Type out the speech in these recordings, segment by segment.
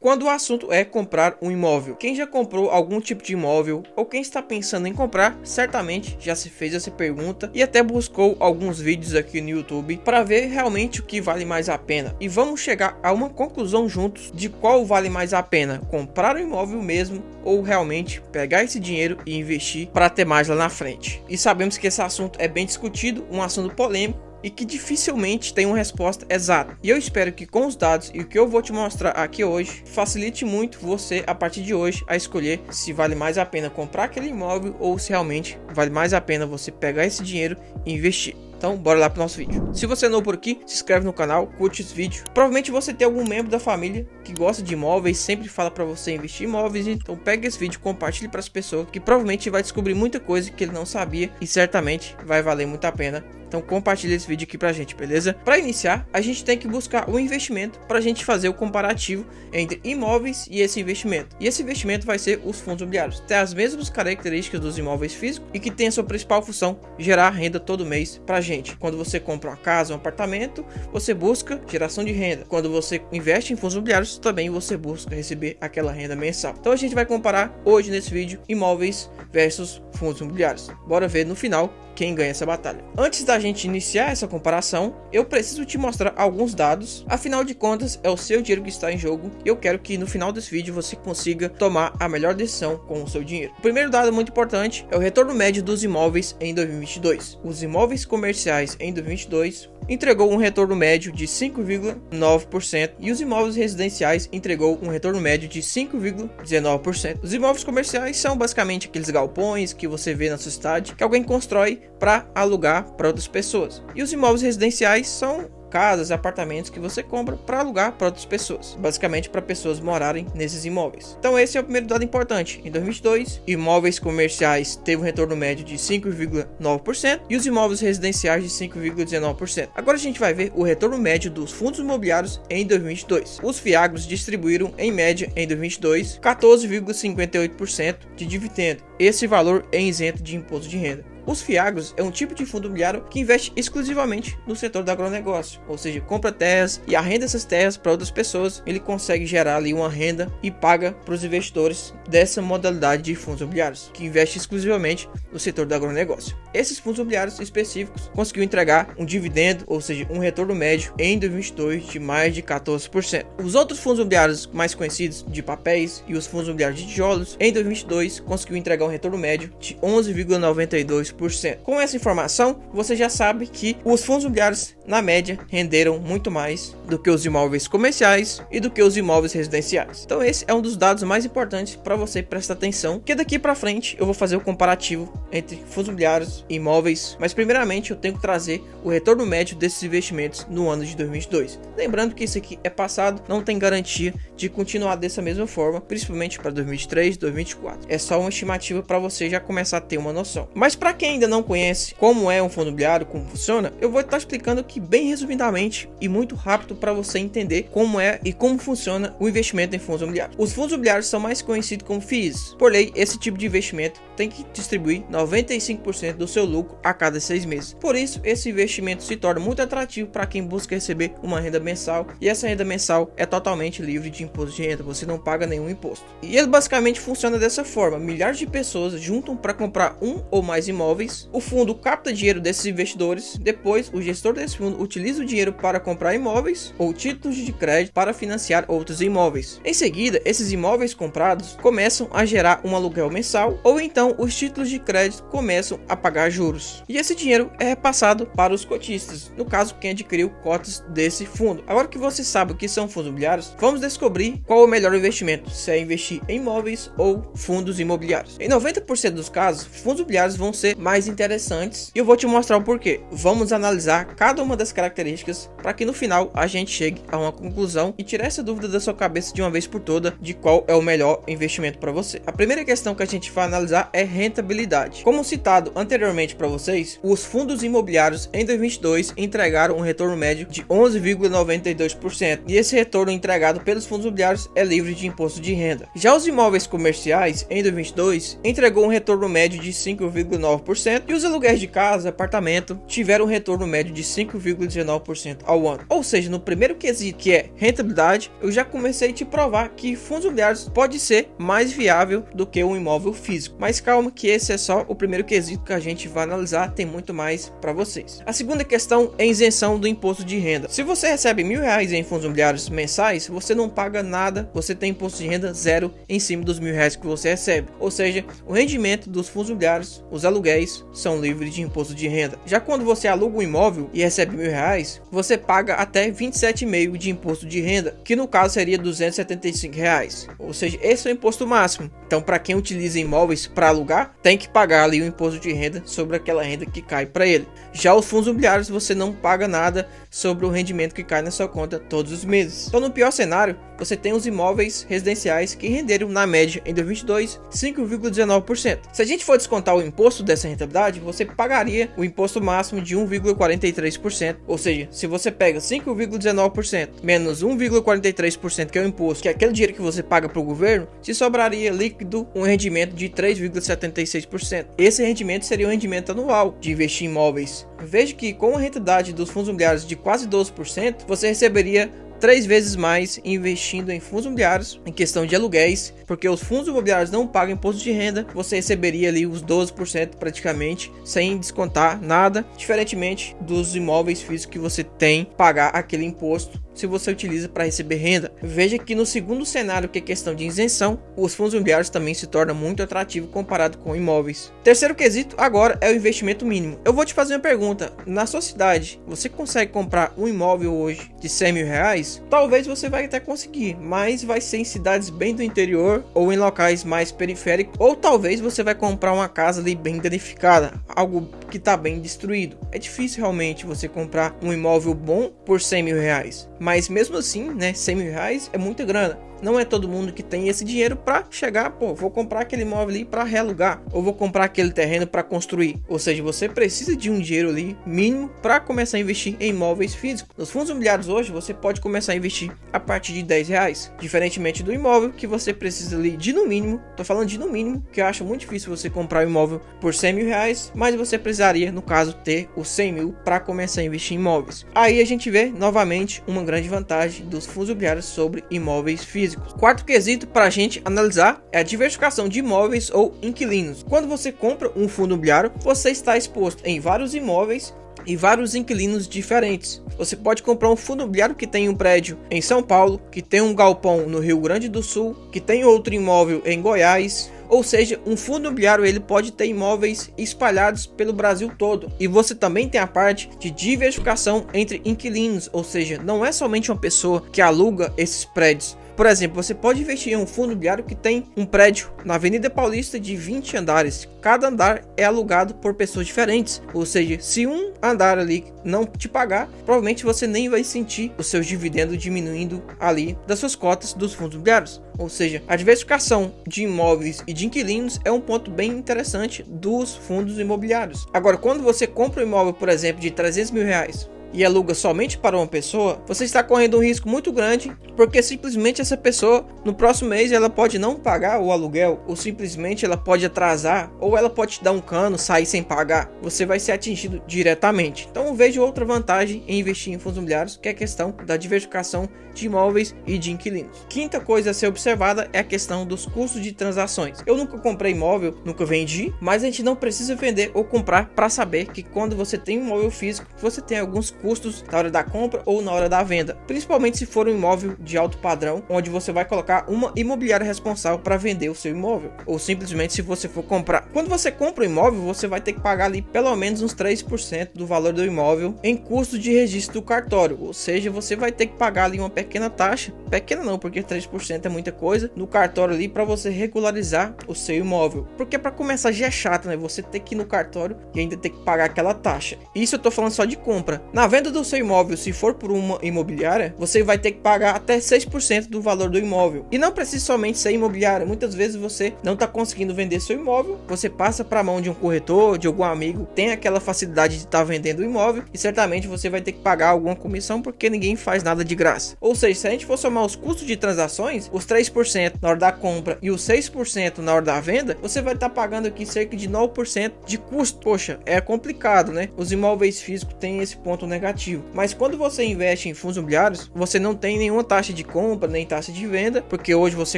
quando o assunto é comprar um imóvel. Quem já comprou algum tipo de imóvel ou quem está pensando em comprar, certamente já se fez essa pergunta e até buscou alguns vídeos aqui no YouTube para ver realmente o que vale mais a pena. E vamos chegar a uma conclusão juntos de qual vale mais a pena, comprar um imóvel mesmo ou realmente pegar esse dinheiro e investir para ter mais lá na frente. E sabemos que esse assunto é bem discutido, um assunto polêmico e que dificilmente tem uma resposta exata. E eu espero que com os dados e o que eu vou te mostrar aqui hoje, facilite muito você a partir de hoje a escolher se vale mais a pena comprar aquele imóvel ou se realmente vale mais a pena você pegar esse dinheiro e investir. Então bora lá pro nosso vídeo. Se você é novo por aqui, se inscreve no canal, curte esse vídeo. Provavelmente você tem algum membro da família que gosta de imóveis, sempre fala para você investir em imóveis. Então pega esse vídeo, compartilhe para as pessoas que provavelmente vai descobrir muita coisa que ele não sabia e certamente vai valer muito a pena. Então compartilha esse vídeo aqui pra gente, beleza? Para iniciar, a gente tem que buscar um investimento para a gente fazer o comparativo entre imóveis e esse investimento. E esse investimento vai ser os fundos imobiliários. Tem as mesmas características dos imóveis físicos e que tem a sua principal função, gerar renda todo mês pra gente. Quando você compra uma casa, um apartamento, você busca geração de renda. Quando você investe em fundos imobiliários, também você busca receber aquela renda mensal. Então a gente vai comparar hoje nesse vídeo imóveis versus fundos imobiliários. Bora ver no final quem ganha essa batalha. Antes da gente iniciar essa comparação, eu preciso te mostrar alguns dados. Afinal de contas, é o seu dinheiro que está em jogo e eu quero que no final desse vídeo você consiga tomar a melhor decisão com o seu dinheiro. O primeiro dado muito importante é o retorno médio dos imóveis em 2022. Os imóveis comerciais em 2022 entregou um retorno médio de 5,9% e os imóveis residenciais entregou um retorno médio de 5,19%. Os imóveis comerciais são basicamente aqueles galpões que você vê na sua cidade que alguém constrói para alugar para outras pessoas. E os imóveis residenciais são casas, apartamentos que você compra para alugar para outras pessoas, basicamente para pessoas morarem nesses imóveis. Então esse é o primeiro dado importante. Em 2022, imóveis comerciais teve um retorno médio de 5,9% e os imóveis residenciais de 5,19%. Agora a gente vai ver o retorno médio dos fundos imobiliários em 2022. Os FIAGROS distribuíram em média em 2022 14,58% de dividendo. Esse valor é isento de imposto de renda. Os FIAGROS é um tipo de fundo imobiliário que investe exclusivamente no setor do agronegócio, ou seja, compra terras e arrenda essas terras para outras pessoas. Ele consegue gerar ali uma renda e paga para os investidores dessa modalidade de fundos imobiliários, que investe exclusivamente no setor do agronegócio. Esses fundos imobiliários específicos conseguiu entregar um dividendo, ou seja, um retorno médio em 2022 de mais de 14%. Os outros fundos imobiliários mais conhecidos de papéis e os fundos imobiliários de tijolos em 2022 conseguiu entregar um retorno médio de 11,92%. Com essa informação, você já sabe que os fundos imobiliários, na média, renderam muito mais do que os imóveis comerciais e do que os imóveis residenciais. Então esse é um dos dados mais importantes para você prestar atenção, que daqui para frente eu vou fazer o comparativo entre fundos imobiliários e imóveis, mas primeiramente eu tenho que trazer o retorno médio desses investimentos no ano de 2022. Lembrando que isso aqui é passado, não tem garantia de continuar dessa mesma forma, principalmente para 2023, 2024. É só uma estimativa para você já começar a ter uma noção. Mas para quem ainda não conhece como é um fundo imobiliário, como funciona, eu vou estar explicando aqui bem resumidamente e muito rápido para você entender como é e como funciona o investimento em fundos imobiliários. Os fundos imobiliários são mais conhecidos como FIIs. Por lei, esse tipo de investimento tem que distribuir 95% do seu lucro a cada 6 meses. Por isso, esse investimento se torna muito atrativo para quem busca receber uma renda mensal, e essa renda mensal é totalmente livre de imposto de renda, você não paga nenhum imposto. E ele basicamente funciona dessa forma: milhares de pessoas juntam para comprar um ou mais imóveis, o fundo capta dinheiro desses investidores, depois o gestor desse fundo utiliza o dinheiro para comprar imóveis ou títulos de crédito para financiar outros imóveis. Em seguida, esses imóveis comprados começam a gerar um aluguel mensal, ou então os títulos de crédito começam a pagar juros. E esse dinheiro é repassado para os cotistas, no caso quem adquiriu cotas desse fundo. Agora que você sabe o que são fundos imobiliários, vamos descobrir qual é o melhor investimento, se é investir em imóveis ou fundos imobiliários. Em 90% dos casos, fundos imobiliários vão ser mais interessantes e eu vou te mostrar o porquê. Vamos analisar cada uma das características para que no final a gente chegue a uma conclusão e tirar essa dúvida da sua cabeça de uma vez por toda de qual é o melhor investimento para você. A primeira questão que a gente vai analisar é rentabilidade. Como citado anteriormente para vocês, os fundos imobiliários em 2022 entregaram um retorno médio de 11,92% e esse retorno entregado pelos fundos imobiliários é livre de imposto de renda. Já os imóveis comerciais em 2022 entregou um retorno médio de 5,9% e os aluguéis de casa, apartamento tiveram um retorno médio de 5,9%. 5,19% ao ano. Ou seja, no primeiro quesito, que é rentabilidade, eu já comecei a te provar que fundos imobiliários pode ser mais viável do que um imóvel físico. Mas calma que esse é só o primeiro quesito que a gente vai analisar, tem muito mais para vocês. A segunda questão é a isenção do imposto de renda. Se você recebe R$1.000 em fundos imobiliários mensais, você não paga nada, você tem imposto de renda zero em cima dos R$1.000 que você recebe. Ou seja, o rendimento dos fundos imobiliários, os aluguéis, são livres de imposto de renda. Já quando você aluga um imóvel e recebe R$1.000, você paga até 27,5% de imposto de renda, que no caso seria R$275. Ou seja, esse é o imposto máximo. Então, para quem utiliza imóveis para alugar, tem que pagar ali o imposto de renda sobre aquela renda que cai para ele. Já os fundos imobiliários, você não paga nada sobre o rendimento que cai na sua conta todos os meses. Então, no pior cenário, você tem os imóveis residenciais que renderam na média em 2022 5,19%. Se a gente for descontar o imposto dessa rentabilidade, você pagaria o imposto máximo de 1,43%. Ou seja, se você pega 5,19% menos 1,43%, que é o imposto, que é aquele dinheiro que você paga para o governo, te sobraria líquido um rendimento de 3,76%. Esse rendimento seria um rendimento anual de investir em imóveis. Veja que com a rentabilidade dos fundos imobiliários de quase 12%, você receberia 3 vezes mais investindo em fundos imobiliários em questão de aluguéis, porque os fundos imobiliários não pagam imposto de renda, você receberia ali os 12% praticamente sem descontar nada, diferentemente dos imóveis físicos que você tem que pagar aquele imposto se você utiliza para receber renda. Veja que no segundo cenário, que é questão de isenção, os fundos imobiliários também se tornam muito atrativos comparado com imóveis. Terceiro quesito agora é o investimento mínimo. Eu vou te fazer uma pergunta: na sua cidade, você consegue comprar um imóvel hoje de R$100.000? Talvez você vai até conseguir, mas vai ser em cidades bem do interior ou em locais mais periféricos, ou talvez você vai comprar uma casa ali bem danificada, algo que está bem destruído. É difícil realmente você comprar um imóvel bom por R$100.000. Mas mesmo assim, né, R$100.000 é muita grana. Não é todo mundo que tem esse dinheiro para chegar, vou comprar aquele imóvel ali para realugar, ou vou comprar aquele terreno para construir. Ou seja, você precisa de um dinheiro ali mínimo para começar a investir em imóveis físicos. Nos fundos imobiliários hoje, você pode começar a investir a partir de R$10, diferentemente do imóvel que você precisa ali de no mínimo, tô falando de no mínimo, que eu acho muito difícil você comprar um imóvel por R$100.000, mas você precisaria, no caso, ter os 100 mil para começar a investir em imóveis. Aí a gente vê novamente uma grande vantagem dos fundos imobiliários sobre imóveis físicos. Quarto quesito para a gente analisar é a diversificação de imóveis ou inquilinos. Quando você compra um fundo imobiliário, você está exposto em vários imóveis e vários inquilinos diferentes. Você pode comprar um fundo imobiliário que tem um prédio em São Paulo, que tem um galpão no Rio Grande do Sul, que tem outro imóvel em Goiás. Ou seja, um fundo imobiliário ele pode ter imóveis espalhados pelo Brasil todo. E você também tem a parte de diversificação entre inquilinos, ou seja, não é somente uma pessoa que aluga esses prédios. Por exemplo, você pode investir em um fundo imobiliário que tem um prédio na Avenida Paulista de 20 andares. Cada andar é alugado por pessoas diferentes. Ou seja, se um andar ali não te pagar, provavelmente você nem vai sentir os seus dividendos diminuindo ali das suas cotas dos fundos imobiliários. Ou seja, a diversificação de imóveis e de inquilinos é um ponto bem interessante dos fundos imobiliários. Agora, quando você compra um imóvel, por exemplo, de R$300.000 e aluga somente para uma pessoa, você está correndo um risco muito grande, porque simplesmente essa pessoa no próximo mês ela pode não pagar o aluguel, ou simplesmente ela pode atrasar, ou ela pode te dar um cano, sair sem pagar. Você vai ser atingido diretamente. Então eu vejo outra vantagem em investir em fundos imobiliários, que é a questão da diversificação de imóveis e de inquilinos. Quinta coisa a ser observada é a questão dos custos de transações. Eu nunca comprei imóvel, nunca vendi, mas a gente não precisa vender ou comprar para saber que quando você tem um imóvel físico, você tem alguns custos na hora da compra ou na hora da venda, principalmente se for um imóvel de alto padrão, onde você vai colocar uma imobiliária responsável para vender o seu imóvel, ou simplesmente se você for comprar. Quando você compra um imóvel, você vai ter que pagar ali pelo menos uns 3% do valor do imóvel em custo de registro do cartório, ou seja, você vai ter que pagar ali uma pequena taxa, pequena não, porque 3% é muita coisa, no cartório ali para você regularizar o seu imóvel, porque para começar já é chato, né? Você ter que ir no cartório e ainda ter que pagar aquela taxa. Isso eu tô falando só de compra. Na venda do seu imóvel, se for por uma imobiliária, você vai ter que pagar até 6% do valor do imóvel. E não precisa somente ser imobiliária. Muitas vezes você não está conseguindo vender seu imóvel, você passa para a mão de um corretor, de algum amigo, tem aquela facilidade de estar vendendo o imóvel e certamente você vai ter que pagar alguma comissão, porque ninguém faz nada de graça. Ou seja, se a gente for somar os custos de transações, os 3% na hora da compra e os 6% na hora da venda, você vai estar pagando aqui cerca de 9% de custo. Poxa, é complicado, né? Os imóveis físicos têm esse ponto negativo. Mas quando você investe em fundos imobiliários, você não tem nenhuma taxa de compra, nem taxa de venda, porque hoje você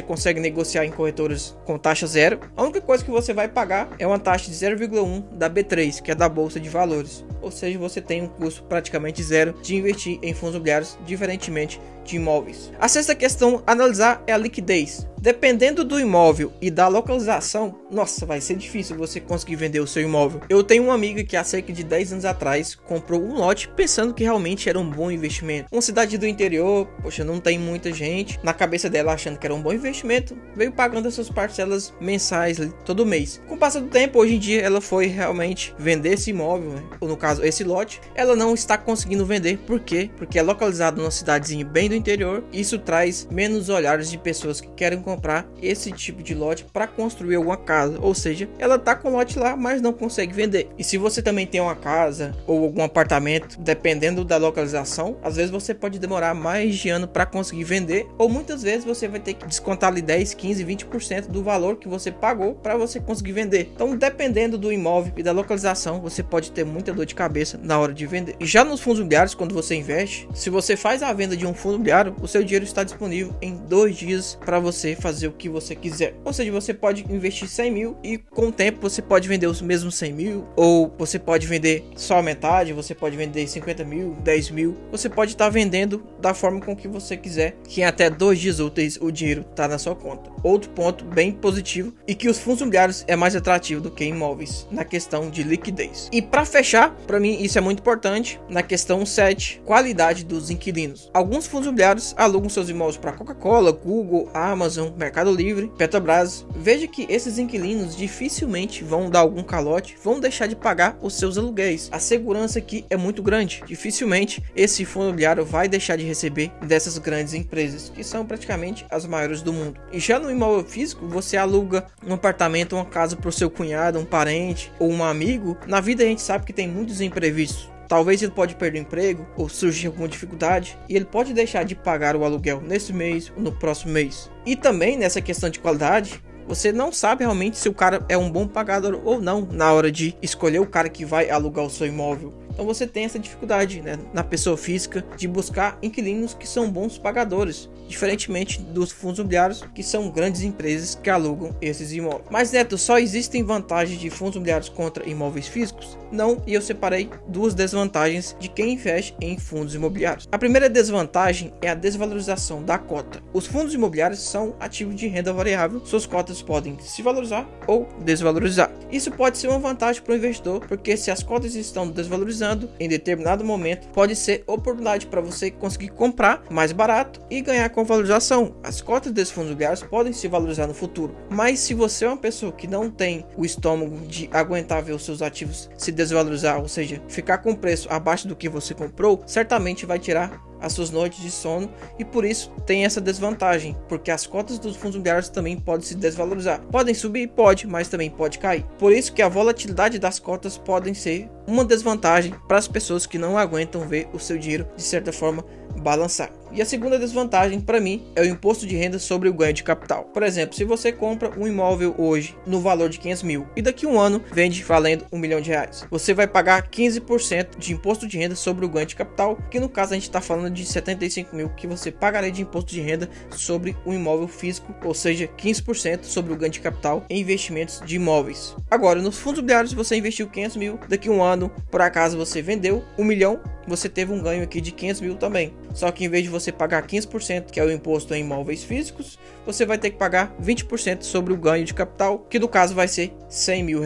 consegue negociar em corretoras com taxa zero. A única coisa que você vai pagar é uma taxa de 0,1 da B3, que é da Bolsa de Valores. Ou seja, você tem um custo praticamente zero de investir em fundos imobiliários, diferentemente de imóveis. A sexta questão a analisar é a liquidez. Dependendo do imóvel e da localização, nossa, vai ser difícil você conseguir vender o seu imóvel. Eu tenho uma amiga que há cerca de 10 anos atrás comprou um lote pensando que realmente era um bom investimento. Uma cidade do interior, poxa, não tem muita gente. Na cabeça dela, achando que era um bom investimento, veio pagando as suas parcelas mensais todo mês. Com o passar do tempo, hoje em dia, ela foi realmente vender esse imóvel, né? Ou no caso, esse lote. Ela não está conseguindo vender. Por quê? Porque é localizado numa cidadezinha bem do interior. Isso traz menos olhares de pessoas que querem comprar esse tipo de lote para construir alguma casa, ou seja, ela tá com o lote lá, mas não consegue vender. E se você também tem uma casa ou algum apartamento, dependendo da localização, às vezes você pode demorar mais de ano para conseguir vender, ou muitas vezes você vai ter que descontar ali 10, 15, 20% do valor que você pagou para você conseguir vender. Então, dependendo do imóvel e da localização, você pode ter muita dor de cabeça na hora de vender. E já nos fundos imobiliários, quando você investe, se você faz a venda de um fundo imobiliário, o seu dinheiro está disponível em 2 dias para você fazer o que você quiser. Ou seja, você pode investir 100 mil e com o tempo você pode vender os mesmos 100 mil, ou você pode vender só a metade, você pode vender 50 mil, 10 mil, você pode estar vendendo da forma com que você quiser, que em até 2 dias úteis o dinheiro está na sua conta. Outro ponto bem positivo e que os fundos imobiliários é mais atrativo do que imóveis na questão de liquidez. E para fechar, para mim isso é muito importante, na questão 7, qualidade dos inquilinos. Alguns fundos imobiliários alugam seus imóveis para Coca-Cola, Google, Amazon, Mercado Livre, Petrobras. Veja que esses inquilinos dificilmente vão dar algum calote, vão deixar de pagar os seus aluguéis. A segurança aqui é muito grande. Dificilmente esse fundo imobiliário vai deixar de receber dessas grandes empresas, que são praticamente as maiores do mundo. E já no imóvel físico, você aluga um apartamento, uma casa para o seu cunhado, um parente ou um amigo. Na vida a gente sabe que tem muitos imprevistos. Talvez ele pode perder o emprego ou surgir alguma dificuldade e ele pode deixar de pagar o aluguel nesse mês ou no próximo mês. E também nessa questão de qualidade, você não sabe realmente se o cara é um bom pagador ou não na hora de escolher o cara que vai alugar o seu imóvel. Então você tem essa dificuldade, né, na pessoa física de buscar inquilinos que são bons pagadores, diferentemente dos fundos imobiliários, que são grandes empresas que alugam esses imóveis. Mas Neto, só existem vantagens de fundos imobiliários contra imóveis físicos? Não, e eu separei 2 desvantagens de quem investe em fundos imobiliários. A primeira desvantagem é a desvalorização da cota. Os fundos imobiliários são ativos de renda variável, suas cotas podem se valorizar ou desvalorizar. Isso pode ser uma vantagem para o investidor, porque se as cotas estão desvalorizando em determinado momento, pode ser oportunidade para você conseguir comprar mais barato e ganhar com valorização. As cotas desses fundos imobiliários podem se valorizar no futuro, mas se você é uma pessoa que não tem o estômago de aguentar ver os seus ativos se desvalorizar, ou seja, ficar com preço abaixo do que você comprou, certamente vai tirar as suas noites de sono e por isso tem essa desvantagem, porque as cotas dos fundos imobiliários também podem se desvalorizar. Podem subir, pode, mas também pode cair. Por isso que a volatilidade das cotas podem ser uma desvantagem para as pessoas que não aguentam ver o seu dinheiro de certa forma balançar. E a segunda desvantagem para mim é o imposto de renda sobre o ganho de capital. Por exemplo, se você compra um imóvel hoje no valor de 500 mil e daqui a um ano vende valendo R$1 milhão, você vai pagar 15% de imposto de renda sobre o ganho de capital, que no caso a gente está falando de 75 mil que você pagaria de imposto de renda sobre o imóvel físico, ou seja, 15% sobre o ganho de capital em investimentos de imóveis. Agora, nos fundos imobiliários você investiu 500 mil, daqui a um ano por acaso você vendeu R$1 milhão, você teve um ganho aqui de 500 mil também. Só que em vez de você pagar 15%, que é o imposto em imóveis físicos, você vai ter que pagar 20% sobre o ganho de capital, que no caso vai ser R$100 mil.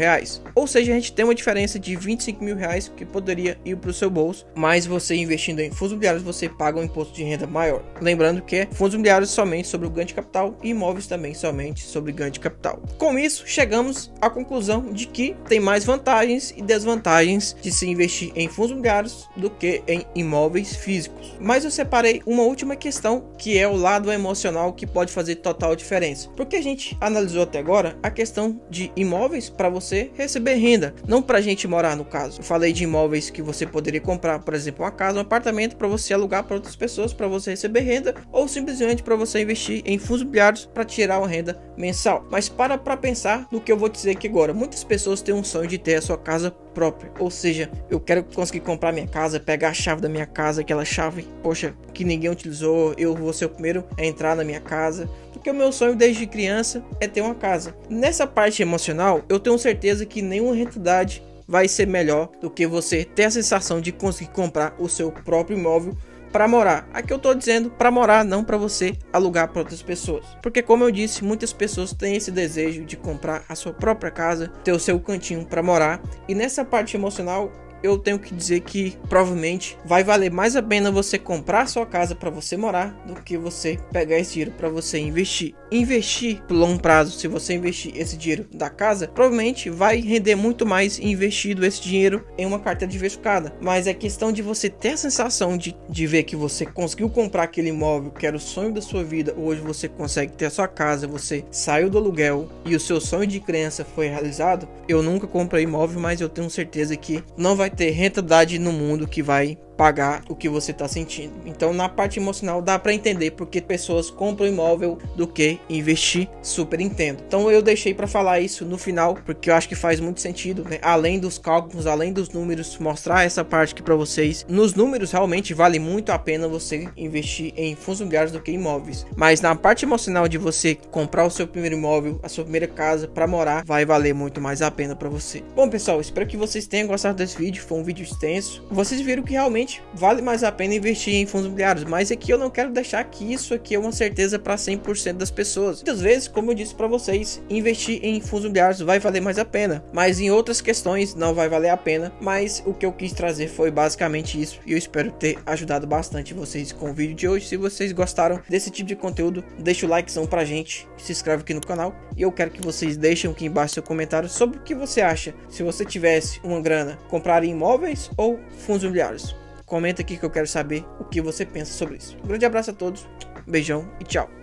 Ou seja, a gente tem uma diferença de R$25 mil que poderia ir para o seu bolso, mas você investindo em fundos imobiliários, você paga um imposto de renda maior. Lembrando que é fundos imobiliários somente sobre o ganho de capital e imóveis também somente sobre ganho de capital. Com isso, chegamos à conclusão de que tem mais vantagens e desvantagens de se investir em fundos imobiliários do que em imóveis físicos. Mas eu separei uma última questão, que é o lado emocional, que pode fazer total diferença. Porque a gente analisou até agora a questão de imóveis para você receber renda, não para a gente morar no caso. Eu falei de imóveis que você poderia comprar, por exemplo, uma casa, um apartamento para você alugar para outras pessoas, para você receber renda, ou simplesmente para você investir em fundos imobiliários para tirar uma renda mensal. Mas para pensar no que eu vou dizer aqui agora. Muitas pessoas têm um sonho de ter a sua casa própria. Ou seja, eu quero conseguir comprar minha casa, pegar a chave da minha casa, aquela chave, poxa, que ninguém utilizou, eu vou ser o primeiro a entrar na minha casa. Porque o meu sonho desde criança é ter uma casa. Nessa parte emocional, eu tenho certeza que nenhuma rentabilidade vai ser melhor do que você ter a sensação de conseguir comprar o seu próprio imóvel para morar. Aqui eu tô dizendo para morar, não para você alugar para outras pessoas. Porque como eu disse, muitas pessoas têm esse desejo de comprar a sua própria casa, ter o seu cantinho para morar. E nessa parte emocional, eu tenho que dizer que provavelmente vai valer mais a pena você comprar a sua casa para você morar do que você pegar esse dinheiro para você investir. Investir por longo prazo, se você investir esse dinheiro da casa, provavelmente vai render muito mais investido esse dinheiro em uma carteira diversificada. Mas é questão de você ter a sensação de ver que você conseguiu comprar aquele imóvel que era o sonho da sua vida. Hoje você consegue ter a sua casa, você saiu do aluguel e o seu sonho de criança foi realizado. Eu nunca comprei imóvel, mas eu tenho certeza que não vai ter rentabilidade no mundo que vai pagar o que você está sentindo. Então na parte emocional dá para entender porque pessoas compram imóvel do que investir, super entendo. Então eu deixei para falar isso no final porque eu acho que faz muito sentido, né? Além dos cálculos, além dos números, mostrar essa parte aqui para vocês. Nos números realmente vale muito a pena você investir em fundos imobiliários do que imóveis, mas na parte emocional de você comprar o seu primeiro imóvel, a sua primeira casa para morar, vai valer muito mais a pena para você. Bom pessoal, espero que vocês tenham gostado desse vídeo, foi um vídeo extenso. Vocês viram que realmente vale mais a pena investir em fundos imobiliários, mas aqui eu não quero deixar que isso aqui é uma certeza para 100% das pessoas. Muitas vezes, como eu disse para vocês, investir em fundos imobiliários vai valer mais a pena, mas em outras questões não vai valer a pena. Mas o que eu quis trazer foi basicamente isso, e eu espero ter ajudado bastante vocês com o vídeo de hoje. Se vocês gostaram desse tipo de conteúdo, deixa o likezão pra gente, se inscreve aqui no canal, e eu quero que vocês deixem aqui embaixo seu comentário sobre o que você acha. Se você tivesse uma grana, compraria imóveis ou fundos imobiliários? Comenta aqui que eu quero saber o que você pensa sobre isso. Um grande abraço a todos, beijão e tchau.